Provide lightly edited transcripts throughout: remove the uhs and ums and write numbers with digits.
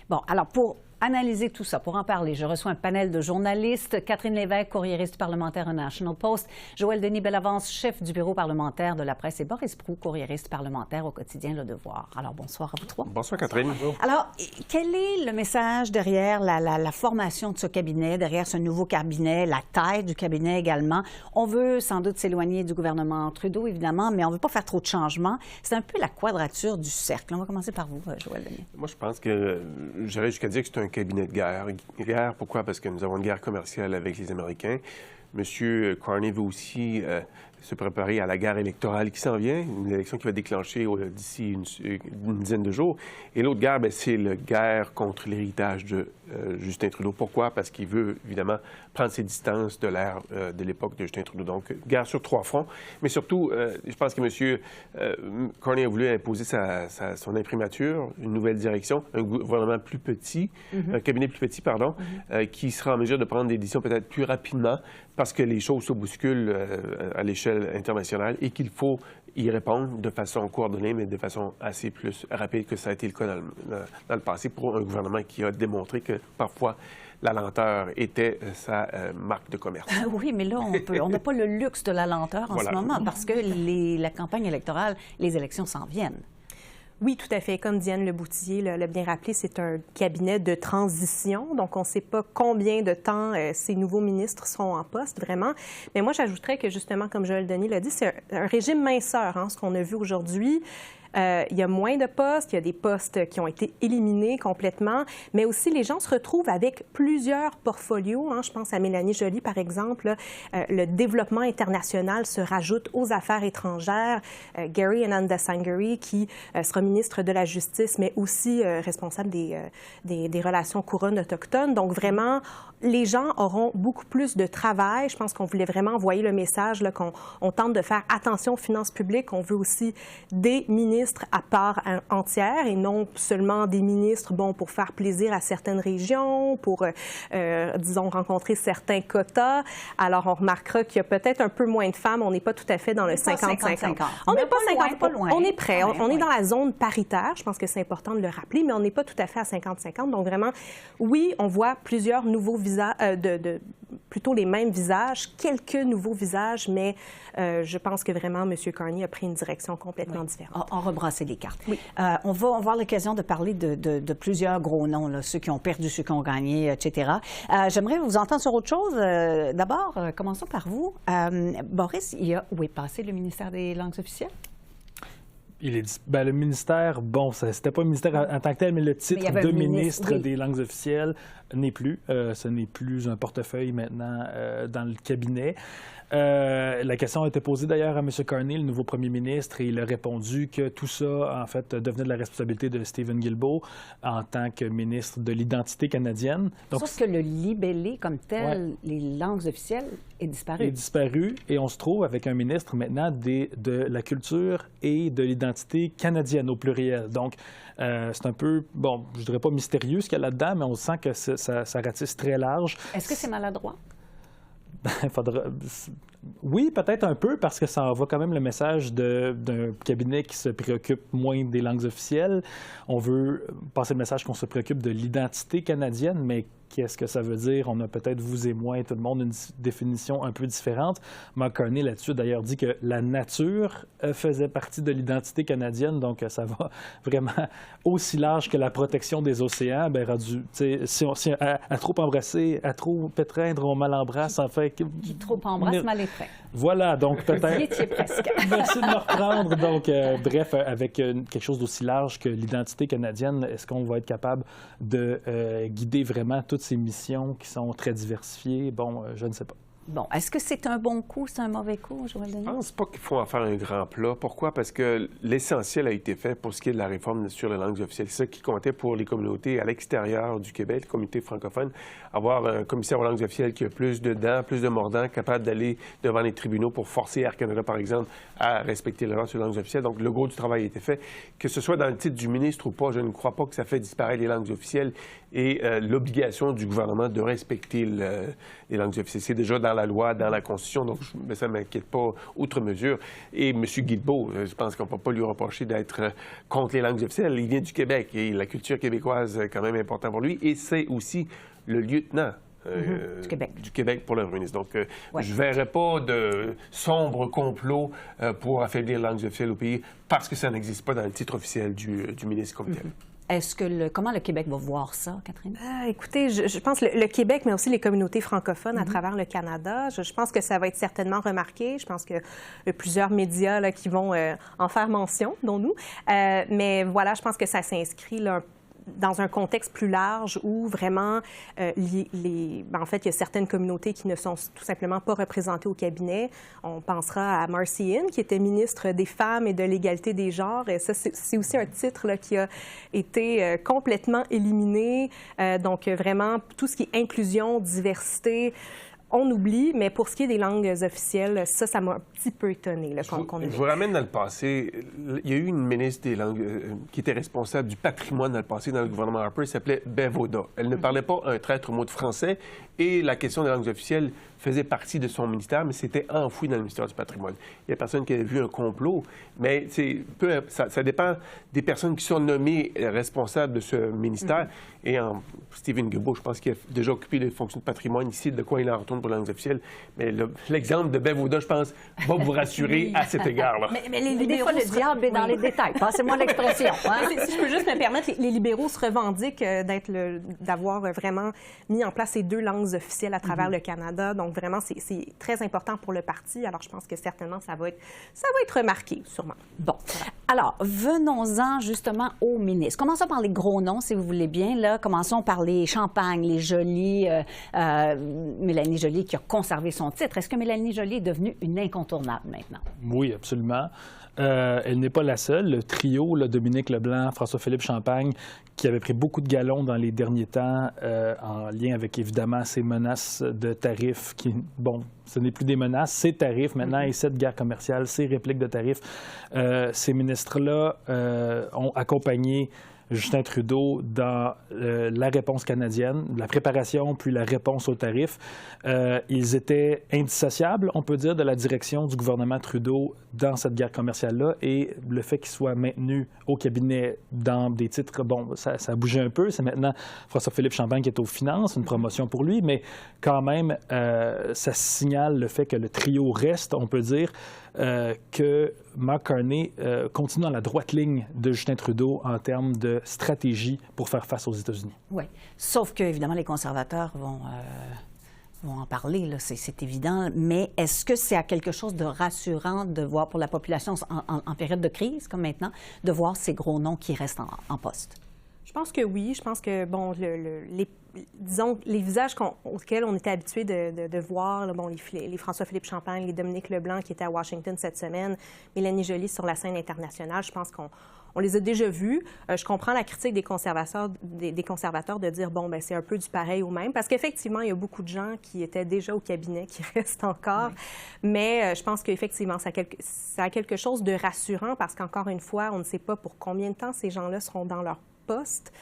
Bon, alors pour analyser tout ça, pour en parler, je reçois un panel de journalistes. Catherine Lévesque, courriériste parlementaire au National Post, Joël Denis Bellavance, chef du bureau parlementaire de la presse, et Boris Proulx, courriériste parlementaire au quotidien Le Devoir. Alors, bonsoir à vous trois. Bonsoir, Catherine. Bonjour. Alors, quel est le message derrière la formation de ce cabinet, derrière ce nouveau cabinet, la taille du cabinet également? On veut sans doute s'éloigner du gouvernement Trudeau, évidemment, mais on ne veut pas faire trop de changements. C'est un peu la quadrature du cercle. On va commencer par vous, Joël Denis. Moi, je pense que j'irais jusqu'à dire que c'est un cabinet de guerre. Guerre, pourquoi? Parce que nous avons une guerre commerciale avec les Américains. M. Carney veut aussi se préparer à la guerre électorale qui s'en vient, une élection qui va déclencher d'ici une dizaine de jours. Et l'autre guerre, c'est la guerre contre l'héritage de Justin Trudeau. Pourquoi? Parce qu'il veut, évidemment, prendre ses distances de l'ère de l'époque de Justin Trudeau. Donc, guerre sur 3 fronts. Mais surtout, je pense que M. Carney a voulu imposer son imprimature, une nouvelle direction, un gouvernement plus petit, un cabinet plus petit, pardon, qui sera en mesure de prendre des décisions peut-être plus rapidement parce que les choses se bousculent à l'échelle internationale et qu'il faut y répondre de façon coordonnée, mais de façon assez plus rapide que ça a été le cas dans le passé pour un gouvernement qui a démontré que parfois la lenteur était sa marque de commerce. Oui, mais là, on n'a pas le luxe de la lenteur en ce moment parce que la campagne électorale, les élections s'en viennent. Oui, tout à fait. Comme Diane Leboutillier l'a bien rappelé, c'est un cabinet de transition. Donc, on ne sait pas combien de temps ces nouveaux ministres seront en poste, vraiment. Mais moi, j'ajouterais que, justement, comme Joël Denis l'a dit, c'est un régime minceur, ce qu'on a vu aujourd'hui. Il y a moins de postes, il y a des postes qui ont été éliminés complètement, mais aussi les gens se retrouvent avec plusieurs portfolios. Je pense à Mélanie Joly, par exemple. Le développement international se rajoute aux affaires étrangères. Gary Ananda-Sangari, qui sera ministre de la Justice, mais aussi responsable des relations couronnes autochtones. Donc, vraiment, les gens auront beaucoup plus de travail. Je pense qu'on voulait vraiment envoyer le message qu'on tente de faire attention aux finances publiques. On veut aussi des ministres à part entière et non seulement des ministres, pour faire plaisir à certaines régions, pour, disons, rencontrer certains quotas. Alors, on remarquera qu'il y a peut-être un peu moins de femmes. On n'est pas tout à fait dans le 50-50. On n'est pas 50, on est prêt. On est dans la zone paritaire. Je pense que c'est important de le rappeler, mais on n'est pas tout à fait à 50-50. Donc, vraiment, oui, on voit plusieurs nouveaux visages, plutôt les mêmes visages, quelques nouveaux visages, mais je pense que vraiment, M. Carney a pris une direction complètement différente. On rebrasser les cartes. Oui. On va avoir l'occasion de parler de plusieurs gros noms, là, ceux qui ont perdu, ceux qui ont gagné, etc. J'aimerais vous entendre sur autre chose. D'abord, commençons par vous. Boris, où est passé le ministère des langues officielles? Le ministère, c'était pas un ministère en tant que tel, mais le titre de ministre des langues officielles n'est plus. Ce n'est plus un portefeuille maintenant dans le cabinet. La question a été posée d'ailleurs à M. Carney, le nouveau premier ministre, et il a répondu que tout ça, en fait, devenait de la responsabilité de Stephen Guilbeault en tant que ministre de l'identité canadienne. Donc, sauf que le libellé comme tel, les langues officielles, est disparu. Est disparu, et on se trouve avec un ministre maintenant de la culture et de l'identité canadienne au pluriel. Donc, c'est un peu, je dirais pas mystérieux ce qu'il y a là-dedans, mais on sent que ça ratisse très large. Est-ce que c'est maladroit? Oui, peut-être un peu, parce que ça envoie quand même le message d'un cabinet qui se préoccupe moins des langues officielles. On veut passer le message qu'on se préoccupe de l'identité canadienne, mais qu'est-ce que ça veut dire? On a peut-être, vous et moi et tout le monde, une définition un peu différente. Mark Carney, là-dessus, d'ailleurs, dit que la nature faisait partie de l'identité canadienne, donc ça va vraiment aussi large que la protection des océans. Si à trop embrasser, à trop pétreindre, on mal embrasse, en fait... Qui trop embrasse, mal étreint. Voilà, donc peut-être... Vous y étiez presque. Merci de me reprendre. Donc, bref, avec quelque chose d'aussi large que l'identité canadienne, est-ce qu'on va être capable de guider vraiment toutes ces missions qui sont très diversifiées? Je ne sais pas. Bon, est-ce que c'est un bon coup, c'est un mauvais coup, Joël Denis? Je pense pas qu'il faut en faire un grand plat. Pourquoi? Parce que l'essentiel a été fait pour ce qui est de la réforme sur les langues officielles. C'est ça qui comptait pour les communautés à l'extérieur du Québec, les communautés francophones. Avoir un commissaire aux langues officielles qui a plus de dents, plus de mordants, capable d'aller devant les tribunaux pour forcer Air Canada, par exemple, à respecter la loi sur les langues officielles. Donc, le gros du travail a été fait. Que ce soit dans le titre du ministre ou pas, je ne crois pas que ça fait disparaître les langues officielles et l'obligation du gouvernement de respecter les langues officielles. C'est déjà dans la loi, dans la Constitution, donc ça ne m'inquiète pas outre mesure. Et M. Guilbeault, je pense qu'on ne peut pas lui reprocher d'être contre les langues officielles. Il vient du Québec et la culture québécoise est quand même importante pour lui. Et c'est aussi le lieutenant du Québec pour le premier ministre. Donc, je ne verrais pas de sombre complot pour affaiblir les langues officielles au pays parce que ça n'existe pas dans le titre officiel du ministre comme tel. Comment le Québec va voir ça, Catherine? Écoutez, je pense que le Québec, mais aussi les communautés francophones à travers le Canada, je pense que ça va être certainement remarqué. Je pense qu'il y a plusieurs médias là, qui vont en faire mention, dont nous. Mais voilà, je pense que ça s'inscrit là, dans un contexte plus large où vraiment, en fait, il y a certaines communautés qui ne sont tout simplement pas représentées au cabinet. On pensera à Marcy Inn, qui était ministre des Femmes et de l'égalité des genres. Et ça, c'est aussi un titre là, qui a été complètement éliminé. Donc, vraiment, tout ce qui est inclusion, diversité, on oublie, mais pour ce qui est des langues officielles, ça m'a un petit peu étonné. Je vous ramène dans le passé. Il y a eu une ministre des langues qui était responsable du patrimoine dans le passé dans le gouvernement Harper, elle s'appelait Bev Oda. Elle ne parlait pas un traître mot de français et la question des langues officielles faisait partie de son ministère, mais c'était enfoui dans le ministère du patrimoine. Il n'y a personne qui avait vu un complot, mais ça dépend des personnes qui sont nommées responsables de ce ministère. Et Stephen Guilbeault, je pense qu'il a déjà occupé les fonctions de patrimoine ici, de quoi il en retourne pour les langues officielles. Mais l'exemple de Bev Oda, je pense, va vous rassurer à cet égard-là. Mais les libéraux, des fois, le diable est dans les détails. Passez-moi l'expression. Hein? Si je peux juste me permettre, les libéraux se revendiquent d'avoir vraiment mis en place ces deux langues officielles à travers le Canada. Donc, vraiment, c'est très important pour le parti. Alors, je pense que certainement, ça va être remarqué, sûrement. Bon. Alors, venons-en justement aux ministres. Commençons par les gros noms, si vous voulez bien. Là, commençons par les Champagne, les Joly, Mélanie Joly qui a conservé son titre. Est-ce que Mélanie Joly est devenue une incontournable maintenant? Oui, absolument. Elle n'est pas la seule. Le trio, là, Dominique Leblanc, François-Philippe Champagne, qui avait pris beaucoup de galons dans les derniers temps en lien avec, évidemment, ces menaces de tarifs qui, bon, ce n'est plus des menaces, c'est tarifs maintenant, et cette guerre commerciale, ces répliques de tarifs. Ces ministres-là ont accompagné Justin Trudeau dans la réponse canadienne, la préparation puis la réponse aux tarifs. Ils étaient indissociables, on peut dire, de la direction du gouvernement Trudeau dans cette guerre commerciale-là, et le fait qu'ils soient maintenus au cabinet dans des titres, bon, ça a bougé un peu. C'est maintenant François-Philippe Champagne qui est aux finances, une promotion pour lui, mais quand même, ça signale le fait que le trio reste, on peut dire, que Mark Carney continue dans la droite ligne de Justin Trudeau en termes de stratégie pour faire face aux États-Unis. Oui, sauf que, évidemment, les conservateurs vont en parler, là, c'est évident, mais est-ce que c'est quelque chose de rassurant de voir pour la population en période de crise, comme maintenant, de voir ces gros noms qui restent en poste? Je pense que oui. Je pense que, bon, disons, les visages auxquels on était habitué de voir, là, bon, les François-Philippe Champagne, les Dominique Leblanc qui étaient à Washington cette semaine, Mélanie Joly sur la scène internationale, je pense qu'on les a déjà vus. Je comprends la critique des conservateurs de dire, bon, bien, c'est un peu du pareil au même, parce qu'effectivement, il y a beaucoup de gens qui étaient déjà au cabinet, qui restent encore, mais je pense qu'effectivement, ça a quelque chose de rassurant, parce qu'encore une fois, on ne sait pas pour combien de temps ces gens-là seront dans leur poste.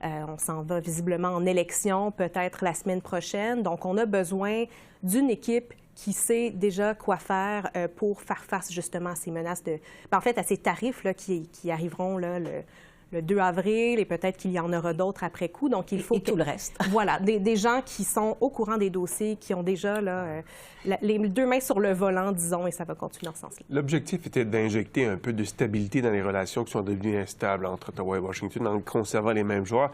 On s'en va visiblement en élection peut-être la semaine prochaine. Donc, on a besoin d'une équipe qui sait déjà quoi faire pour faire face justement à ces menaces en fait, à ces tarifs là, qui arriveront là, le 2 avril, et peut-être qu'il y en aura d'autres après coup. Donc, il faut tout le reste. Voilà, des gens qui sont au courant des dossiers, qui ont déjà là, les deux mains sur le volant, disons, et ça va continuer dans ce sens-là. L'objectif était d'injecter un peu de stabilité dans les relations qui sont devenues instables entre Ottawa et Washington en conservant les mêmes joueurs.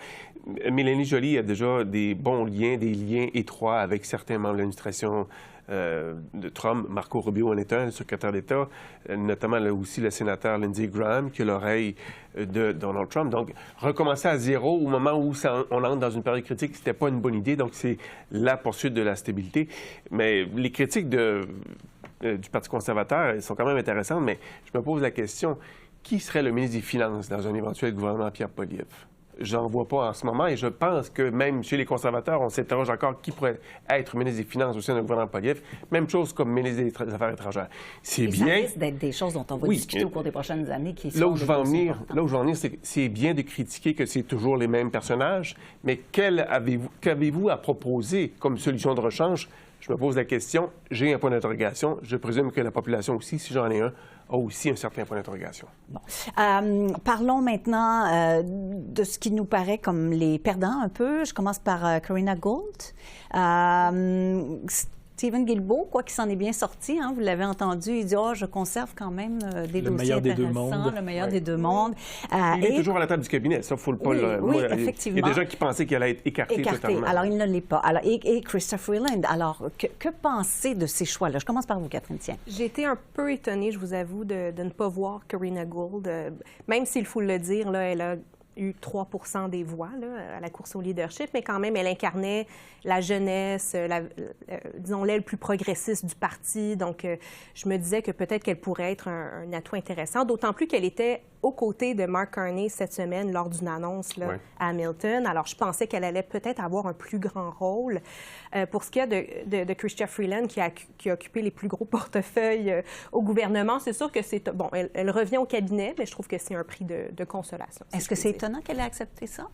Mélanie Joly a déjà des bons liens, des liens étroits avec certains membres de l'administration de Trump. Marco Rubio en est un, le secrétaire d'État, notamment là aussi le sénateur Lindsey Graham, qui a l'oreille de Donald Trump. Donc, recommencer à zéro au moment où on entre dans une période critique, c'était pas une bonne idée. Donc, c'est la poursuite de la stabilité. Mais les critiques du Parti conservateur, elles sont quand même intéressantes, mais je me pose la question, qui serait le ministre des Finances dans un éventuel gouvernement Pierre Poilievre? J'en vois pas en ce moment, et je pense que même chez les conservateurs, on s'interroge encore qui pourrait être ministre des Finances au sein du gouvernement Poilievre. Même chose comme ministre des Affaires étrangères. C'est bien. Ça risque d'être des choses dont on va discuter au cours des prochaines années. Là où je veux en venir, c'est que c'est bien de critiquer que c'est toujours les mêmes personnages, mais qu'avez-vous à proposer comme solution de rechange je me pose la question, j'ai un point d'interrogation. Je présume que la population aussi, si j'en ai un, a aussi un certain point d'interrogation. Bon. Parlons maintenant de ce qui nous paraît comme les perdants un peu. Je commence par Karina Gould. Stephen Guilbeault, quoi qu'il s'en est bien sorti, hein, vous l'avez entendu, il dit « Oh, je conserve quand même des dossiers intéressants, le meilleur des deux mondes. » Il est toujours à la table du cabinet, ça, il faut le pas le... Oui, effectivement. Il y a des gens qui pensaient qu'il allait être écarté totalement. Alors, il ne l'est pas. Alors, et Chrystia Freeland, alors, que penser de ces choix-là? Je commence par vous, Catherine Tien. J'ai été un peu étonnée, je vous avoue, de ne pas voir Karina Gould. Même s'il faut le dire, là, elle a eu 3 % des voix là, à la course au leadership, mais quand même, elle incarnait la jeunesse, disons, l'aile plus progressiste du parti. Donc, je me disais que peut-être qu'elle pourrait être un atout intéressant, d'autant plus qu'elle était aux côtés de Mark Carney cette semaine lors d'une annonce là, à Hamilton. Alors, je pensais qu'elle allait peut-être avoir un plus grand rôle. Pour ce qui est de Chrystia Freeland, qui a occupé les plus gros portefeuilles au gouvernement, c'est sûr que c'est... Bon, elle revient au cabinet, mais je trouve que c'est un prix de consolation. Est-ce que c'est étonnant qu'elle ait accepté ça?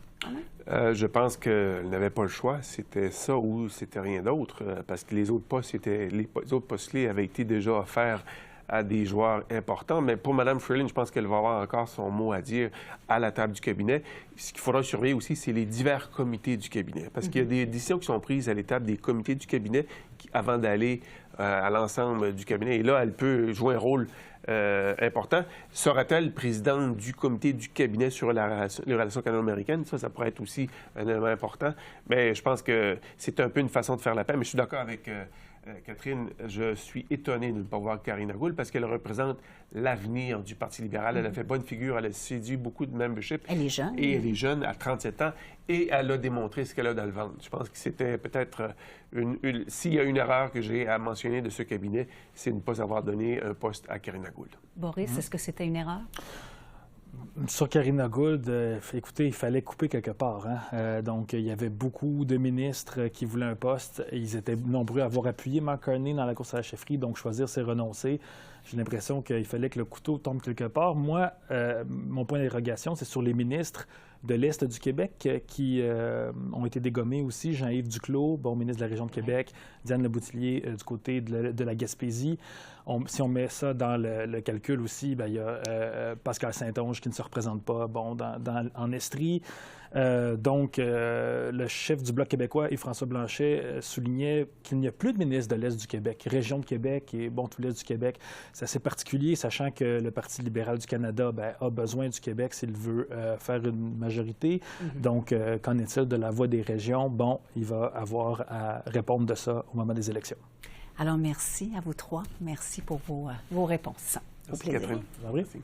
Je pense qu'elle n'avait pas le choix. C'était ça ou c'était rien d'autre, parce que les autres postes, les autres postulés avaient été déjà offerts à des joueurs importants. Mais pour Mme Freeland, je pense qu'elle va avoir encore son mot à dire à la table du cabinet. Ce qu'il faudra surveiller aussi, c'est les divers comités du cabinet. Parce qu'il y a des décisions qui sont prises à l'étape des comités du cabinet avant d'aller à l'ensemble du cabinet. Et là, elle peut jouer un rôle important. Sera-t-elle présidente du comité du cabinet sur les relations canado-américaines? Ça pourrait être aussi un élément important. Mais je pense que c'est un peu une façon de faire la paix. Mais je suis d'accord avec Catherine. Je suis étonné de ne pas voir Karina Gould parce qu'elle représente l'avenir du Parti libéral. Elle a fait bonne figure. Elle a séduit beaucoup de membership. Elle est jeune. Et elle est jeune, à 37 ans. Et elle a démontré ce qu'elle a dans le ventre. Je pense que c'était peut-être s'il y a une erreur que j'ai à mentionner de ce cabinet, c'est de ne pas avoir donné un poste à Karina Gould. Boris, est-ce que c'était une erreur? Sur Karina Gould, écoutez, il fallait couper quelque part. Hein? Donc, il y avait beaucoup de ministres qui voulaient un poste. Ils étaient nombreux à avoir appuyé Mark Carney dans la course à la chefferie, donc choisir, c'est renoncer. J'ai l'impression qu'il fallait que le couteau tombe quelque part. Moi, mon point d'interrogation, c'est sur les ministres de l'Est du Québec qui ont été dégommés aussi. Jean-Yves Duclos, bon ministre de la région de Québec, Diane Leboutillier du côté de la Gaspésie. Si on met ça dans le calcul aussi, bien, il y a Pascal Saint-Onge qui ne se représente pas en Estrie. Donc, le chef du Bloc québécois, Yves-François Blanchet, soulignait qu'il n'y a plus de ministre de l'Est du Québec, région de Québec et tout l'Est du Québec. C'est assez particulier, sachant que le Parti libéral du Canada a besoin du Québec s'il veut faire une majorité. Donc, qu'en est-il de la voix des régions? Bon, il va avoir à répondre de ça au moment des élections. Alors, merci à vous trois. Merci pour vos réponses. Merci, Catherine. Merci.